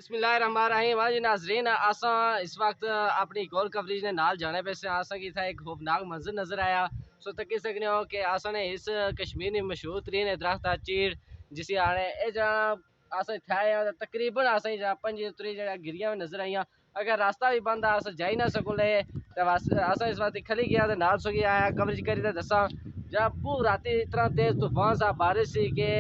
बिस्मिल्लाहिर्रहमानिर्रहीम। आज नाज़रीन आसा इस वक्त अपनी एक और कवरेज ने नाल जाने पे से आसा की था एक खौफनाक मंजर नजर आया। सो तक सकने हो कि आसा ने इस कश्मीर में मशहूर तरीन दरख्त चीड़ जिसे आने ए जहाँ आसा था तकरीबन आसा जहाँ पंज तुरी जगह गिरिया में नजर आईया। अगर रास्ता भी बंद आसा जाई ना सकूँ ले तो आसा इस वक्त खली गया तो नाल सो आया कवरेज करी तो दसा जहाँ पूरी रात इतना तेज तूफान सा बारिश सी के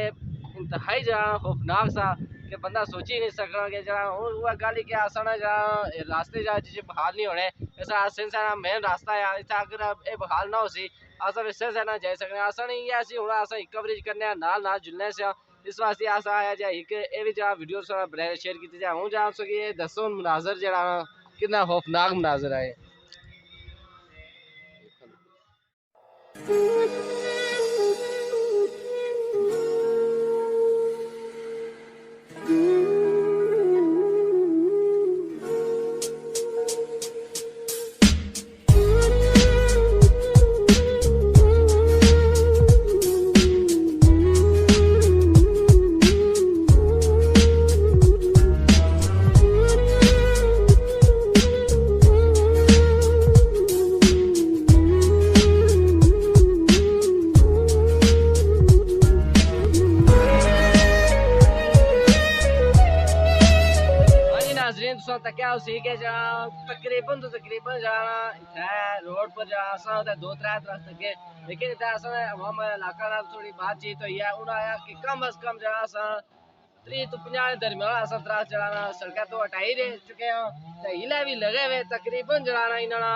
इंतहाई जहाँ खौफनाक सा कि बंदा सोच ही नहीं सकना कि जरा वो गल ही क्या आसान जहाँ रास्ते जा जिसे बहाल नहीं होने ऐसा सिंसा मेन रास्ता है इतना अगर ये बहाल ना हो सी आसा विस्से से ना जाई सकने आसा नहीं है ऐसी हुआ आसा कवरेज करने नाल नाल जुलने से इस वास्ते आसा आया जा एक ये भी जहाँ वीडियो शेयर की जाए हूँ जहाँ सो कि दसो मुनाजर जरा कितना खौफनाक मुनाजर है। क्या उसी के जहाँ तकरीबन जहाँ रोड पर जहाँ दो त्रै दरख्त के लेकिन हम इलाका थोड़ी बातचीत हुई है उन्हें आया कि कम अज कम जहाँ 30 तो 50 दरम्यान अस दरख्त जहाँ सड़क तो हटाई रह चुके हैं तो हिले भी लगे हुए तकरीबन जहाँ इन्होंने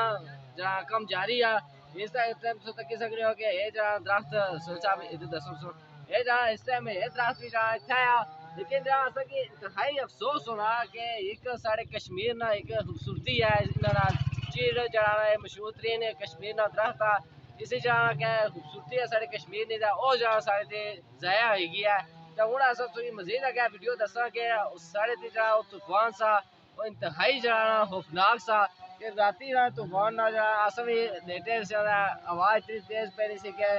जहाँ कम जारी है इस टाइम से तक सकते हो कि ये जहाँ दरख्त सोचा इधर दसो ये जहाँ इस टाइम ये दरख्त भी जहाँ इतना है लेकिन जहाँ कि इंतहाई अफसोस होना कि एक साढ़े कश्मीर ना एक खूबसूरती है चीड़ जहाँ मशहूर तरीन कश्मीर ना दरख्त है इसी जहाँ क्या खूबसूरती है साढ़े कश्मीर ने वो जहाँ साढ़े ज़ाया होगी है तो हूँ अस मजीद अगर वीडियो दसा कि साढ़े जहाँ तूफान सा वो इंतहाई जहाँ खौफनाक सा कि राती ना तूफान ना जहाँ अस भी लेटे से आवाज़ इतनी तेज पैनी सी कि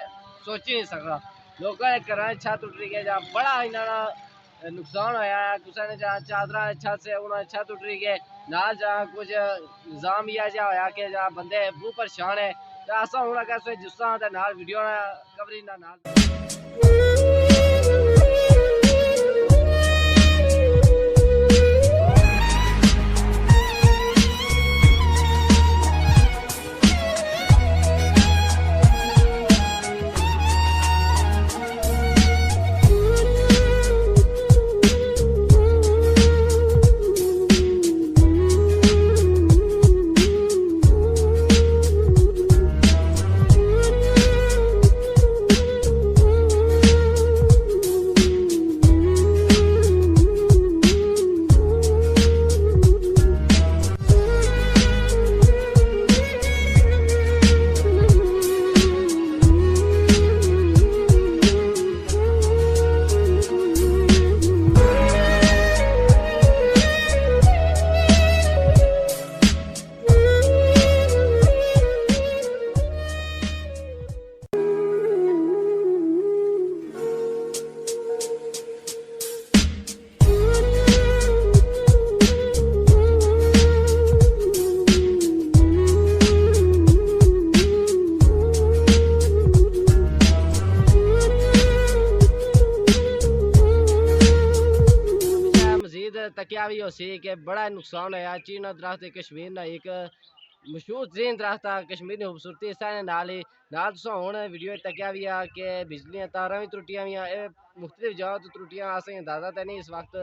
सोच ही नहीं सकता लोगों ने घर छत उठ रही है जहाँ बड़ा इन्होंने नुकसान होया है कुछ ने जहाँ चादरा छत से उन्होंने छत उठ रही है नाल जहाँ कुछ निजाम यह जहाँ होया कि जहाँ बंदे बहुत परेशान है तो असा हूँ अगर जिस नाल वीडियो कवरेज नाल तकिया भी हो सी कि बड़ा नुकसान है चीना दरख्त कश्मीर ना एक मशहूर तरीन दरख्त कश्मीर की खूबसूरती सारे नाल ही नाल तुसा हुण वीडियो तकिया भी आ कि बिजली तारा भी त्रुटियां भी मुख्तलिफ जगह तो त्रुटियां असें अंदाजा तो नहीं इस वक्त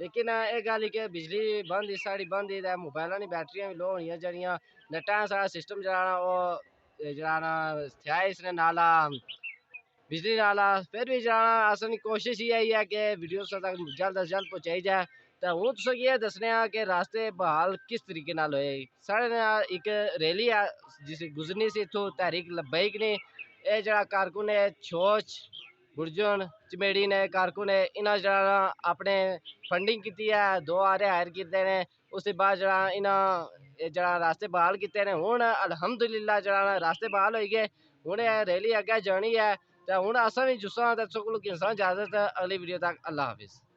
लेकिन ये गल कि बिजली बंद साड़ी बंद ही मोबाइलों की बैटरियां भी लो होनी जड़ियाँ नेटा सारा सिस्टम जरा वो जरा था इसने नाला बिजली नाला फिर भी जाना असल कोशिश यही है कि वीडियो तक जल्द अज जल्द पहुँचाई जाए तो हूँ तुस ये दसने कि रास्ते बहाल किस तरीके नाल होए साढ़े एक रैली है जिस गुजरनी सी इतों तहरीक लब्बैक ने यह जरा कारकुन है छोच गुरजन चमेड़ी ने कारकुन है इन्हें जरा अपने फंडिंग की है 2 आरे हायर किए हैं उसके बाद जरा इन्हें जरा रास्ते बहाल किए हैं हूँ अलहमदुलिल्लाह जरा रास्ते बहाल हो गए हूँ रैली अगे जानी है तो हूँ असा भी जुस्सा तो इंसान इजाजत अगली वीडियो तक अल्लाह हाफिज़।